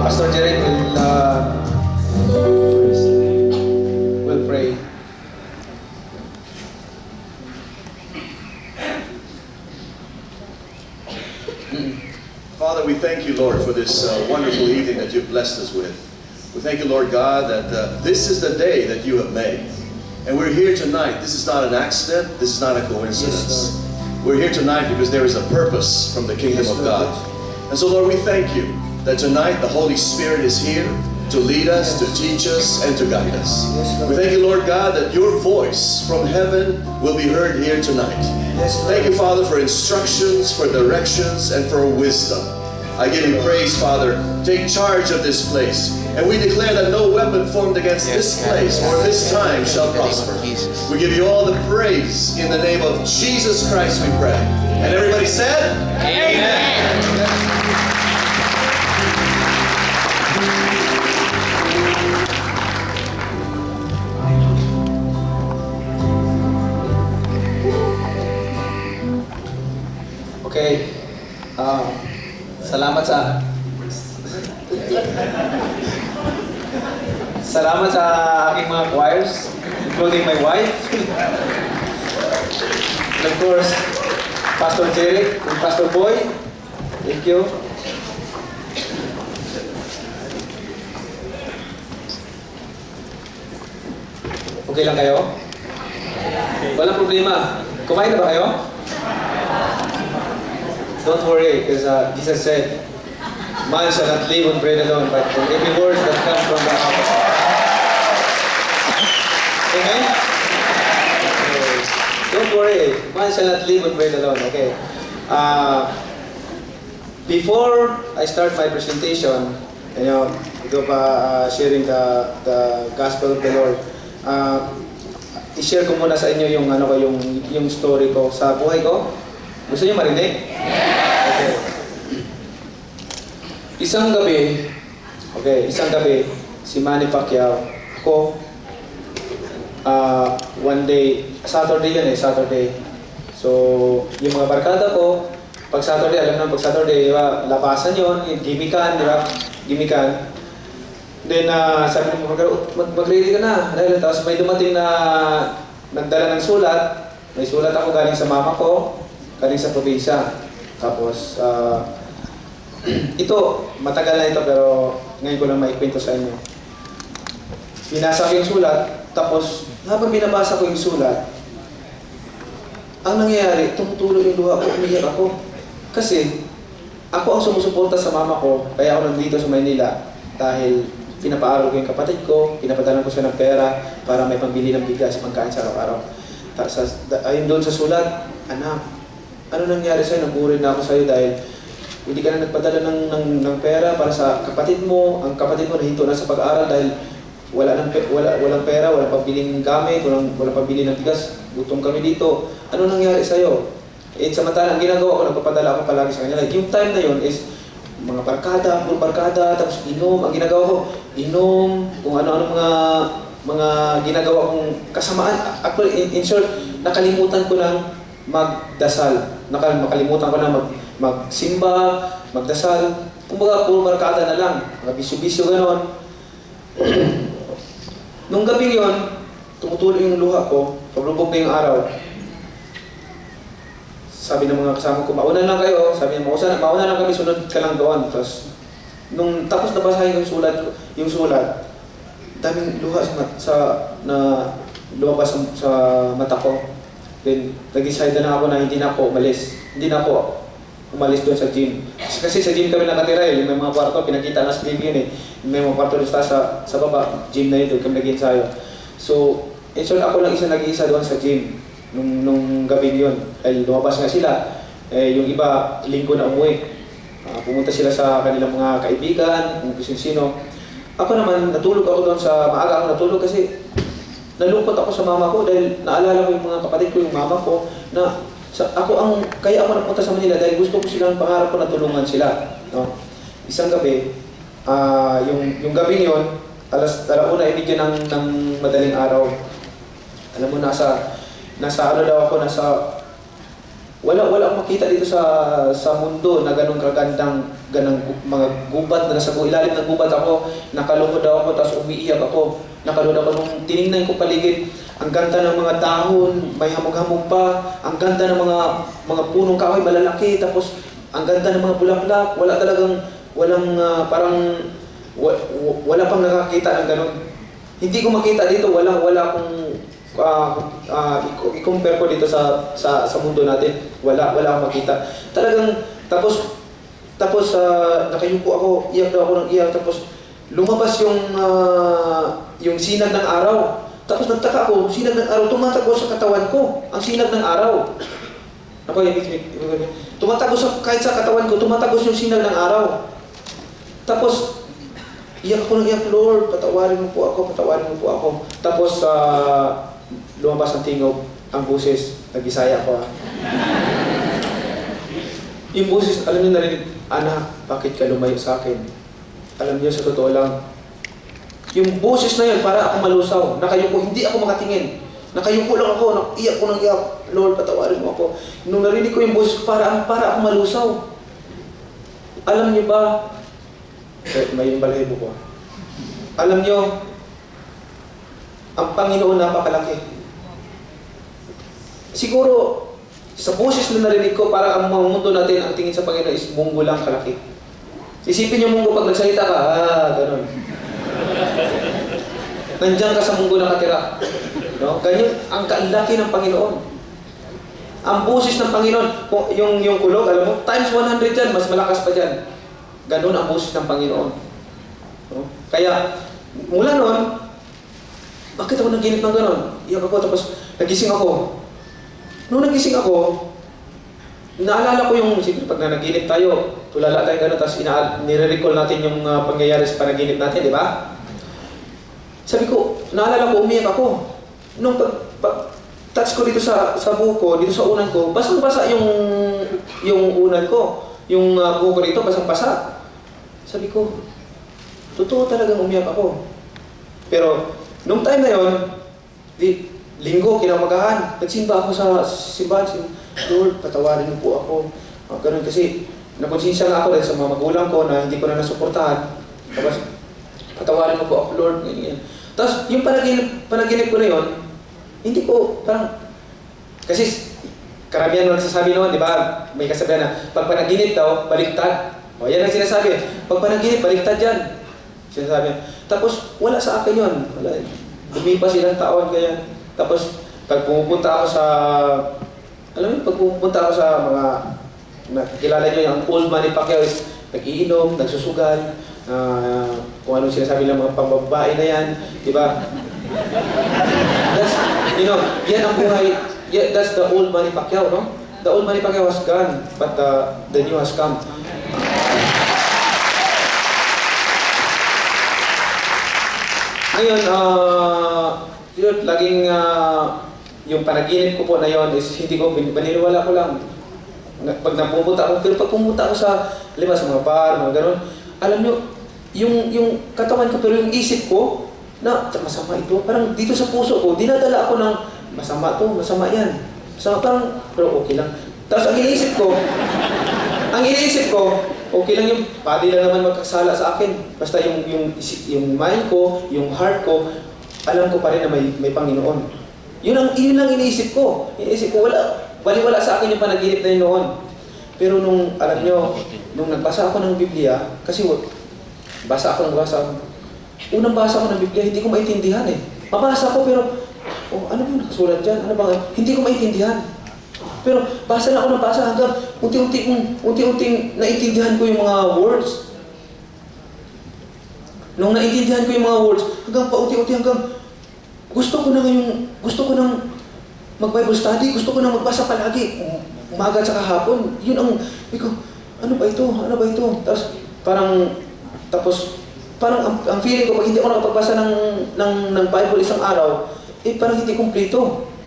Pastor Jerry will pray. Father, we thank you, Lord, for this wonderful evening that you've blessed us with. We thank you, Lord God, that this is the day that you have made. And we're here tonight. This is not an accident. This is not a coincidence. We're here tonight because there is a purpose from the kingdom of God. And so, Lord, we thank you that tonight the Holy Spirit is here to lead us, to teach us, and to guide us. We thank you, Lord God, that your voice from heaven will be heard here tonight. Thank you, Father, for instructions, for directions, and for wisdom. I give you praise, Father. Take charge of this place. And we declare that no weapon formed against this place or this time shall prosper. We give you all the praise in the name of Jesus Christ, we pray. And everybody said, Amen. Okay. Salamat sa aking mga choirs, including my wife. And of course, Pastor Jerry and Pastor Boy. Thank you. Okay lang kayo? Walang problema. Kumain na ba kayo? Don't worry, because Jesus said, man shall not live on bread alone, but from every word that comes from the mouth. Amen? Okay. Don't worry, man shall not live on bread alone. Okay. Before I start my presentation, sharing the gospel of the Lord, i-share ko muna sa inyo yung story ko sa buhay ko. Gusto niyo marinig? Okay. Isang gabi, si Manny Pacquiao, one day, Saturday. So, yung mga barkada ko, pag Saturday, alam na pag Saturday, diba, labasan yun, gimikan, diba? Gimikan. Then, sabi mo, mag-ready ka na. Tapos may dumating na nagdala ng sulat. May sulat ako galing sa mama ko, galing sa probinsya. Tapos, ito, matagal na ito pero ngayon ko lang maikwento sa inyo. Binasa ko yung sulat, tapos habang binabasa ko yung sulat, ang nangyayari, tumutulo yung luha ko, umiyak ako. Kasi, ako ang sumusuporta sa mama ko, kaya ako nandito sa Maynila dahil pinapaaral ko yung kapatid ko, pinapadalan ko siya ng pera para may pambili ng bigas, pangkain sa araw-araw. Ayun doon sa sulat, anak, ano nangyari sa'yo? Naburin na ako sa'yo dahil hindi ka na nagpadala ng pera para sa kapatid mo. Ang kapatid mo nahinto na sa pag-aaral dahil walang pera, walang pabiling gamit, walang pabili ng bigas. Gutom kami dito. Ano nangyari sa'yo? Samantala, ang ginagawa ko, nagpapadala ako palagi sa kanya. Yung time na yun is mga puro barkada, tapos inom. Ang ginagawa ko, inom, kung ano-ano mga ginagawa kong kasamaan. Actually, in short, nakalimutan ko ng magdasal. Nakalimutan ko na magsimba, magdasal. Kumbaga, puro barkada na lang. Mga bisyo-bisyo gano'n. Nung gabi yon, tumutulo yung luha ko, paglubog na yung araw. Sabi ng mga kasama ko, mauna lang kayo. Sabi ng mauna lang kami, sunod ka lang doon. Tapos, nung tapos nabasahin yung sulat, daming luha na lumabas sa mata ko. Then, nag-decide na ako na hindi na ako umalis doon sa gym. Kasi sa gym kami nakatira eh. May mga kwarto, pinakita na sa TV yun eh. May mga kwarto doon sa baba, gym na yun, doon kami nag-ensayo. So, in short, ako lang nag-iisa doon sa gym nung gabi yun. Dahil lumabas nga sila. Yung iba, linggo na umuwi. Pumunta sila sa kanilang mga kaibigan, kung sino. Ako naman, natulog ako doon maaga ako natulog kasi nalungkot ako sa mama ko dahil naalala ko yung mga kapatid ko, yung mama ko, na kaya ako napunta sa Manila dahil gusto ko silang pangarap ko na tulungan sila. No? Isang gabi, yung gabi yun, alauna ibigyan ng madaling araw. Alam mo, nasa ano daw ako, wala akong makita dito sa mundo na ganong kagandang mga gubat na nasa ilalim ng gubat ako, nakalungkod ako, tapos umiiyak ako. Nakalungkod ako nung tiningnan ko paligid. Ang ganda ng mga dahon, may hamog-hamog pa. Ang ganda ng mga punong kahoy, malalaki. Tapos ang ganda ng mga bulaklak. Wala pang nakakita ng ganon. Hindi ko makita dito, wala akong i-compare ko dito sa mundo natin. Wala akong makita. Talagang tapos nakayupo ako, iyak daw ako ng iyak, tapos lumabas yung sinag ng araw. Tapos nagtaka ako, sinag ng araw tumatago sa katawan ko. Ang sinag ng araw. Ako tumatagos kahit sa katawan ko, tumatagos yung sinag ng araw. Tapos iyak ako ng iyak, Lord, patawarin mo po ako. Tapos lumabas ang tingaw, ang boses, nag-Bisaya ko. Yung boses, alam niyo narinig, anak, bakit ka lumayo sa akin? Alam niyo, sa totoo lang, yung boses na yun, para ako malusaw. Nakayupo, hindi ako makatingin. Nakayupo lang ako, iyak ko ng iyak, Lord, patawarin mo ako. Nung narinig ko yung boses, para ako malusaw. Alam niyo ba, may balahibo ko. Alam niyo, ang Panginoon napakalaki. Siguro, sa boses na narinig ko, para ang mga mundo natin, ang tingin sa Panginoon is munggo lang kalaki. Isipin niyo munggo, pag nagsalita ka, ganun. Nandiyan ka sa munggo nakatira. No? Ganyan, ang kalaki ng Panginoon. Ang boses ng Panginoon, yung kulog, alam mo, times 100 yan, mas malakas pa dyan. Ganun ang boses ng Panginoon. No? Kaya, mula noon, bakit ako naginip ng ganun? Iyak ako, tapos nagising ako. Nung nagising ako, naalala ko yung, siyempre pag nanaginip tayo, tulala tayo gano'n, tapos nire-recall natin yung pangyayari sa panaginip natin, di ba? Sabi ko, naalala ko, umiyak ako. Nung touch ko dito sa buko, dito sa unan ko, basang-basa yung unan ko. Yung buko dito, basang-basa. Sabi ko, totoo talagang umiyak ako. Pero, nung time na yon, linggo, kinamagahan, nagsimba ako sa simbahan. Lord, patawarin mo po ako. Ganun kasi, nakonsensya nga ako dahil sa mga magulang ko na hindi ko na nasuportahan. Tapos, patawarin mo po ako, Lord. Ganyan. Tapos, yung panaginip ko na yon, hindi ko, parang, kasi, karamihan mo nagsasabi noon, di ba? May kasabihan na, pag panaginip daw, baliktad. O, yan ang sinasabi. Pag panaginip, baliktad yan. Sinasabi. Tapos, wala sa akin yun. Wala. Lumipas ilang taon, kaya. Tapos, pag pumupunta ako sa, alam mo, pag pumupunta ako sa mga, nakikilala nyo yung old Manny Pacquiao is nag-iinom, nagsusugal, kung anong sinasabi ng mga pambabae na yan, di ba? That's, yan ang buhay, that's the old Manny Pacquiao, no? The old Manny Pacquiao has gone, but the new has come. Ngayon, laging yung panaginip ko po na yon is hindi ko, paniniwala ko lang. Pag napupunta ako, pero pag pumunta ako sa mga bar, mga gano'n, alam nyo, yung katawan ko, pero yung isip ko, na masama ito, parang dito sa puso ko, dinadala ako ng masama to, masama yan. Masama, parang, pero okay lang. Tapos ang iniisip ko, okay lang yung body lang naman magkasala sa akin. Basta yung mind ko, yung heart ko, alam ko pa rin na may Panginoon. Yun lang iniisip ko. Wala sa akin yung panaginip na yun noon. Pero alam nyo, nung nagbasa ako ng Biblia, kasi unang basa ko ng Biblia, hindi ko maintindihan eh. Mabasa ko pero, ano ba nakasulat dyan? Ano ba? Hindi ko maintindihan. Pero basa na ako ng basa hanggang unti-unting naintindihan ko yung mga words. Nung naintindihan ko yung mga words, hanggang paunti-unti, hanggang gusto ko nang mag-Bible study, gusto ko nang magbasa palagi, umaga at saka hapon. Yun ang, ano ba ito? Tapos ang feeling ko, pag hindi ako nakapagbasa ng Bible isang araw, parang hindi kumpleto.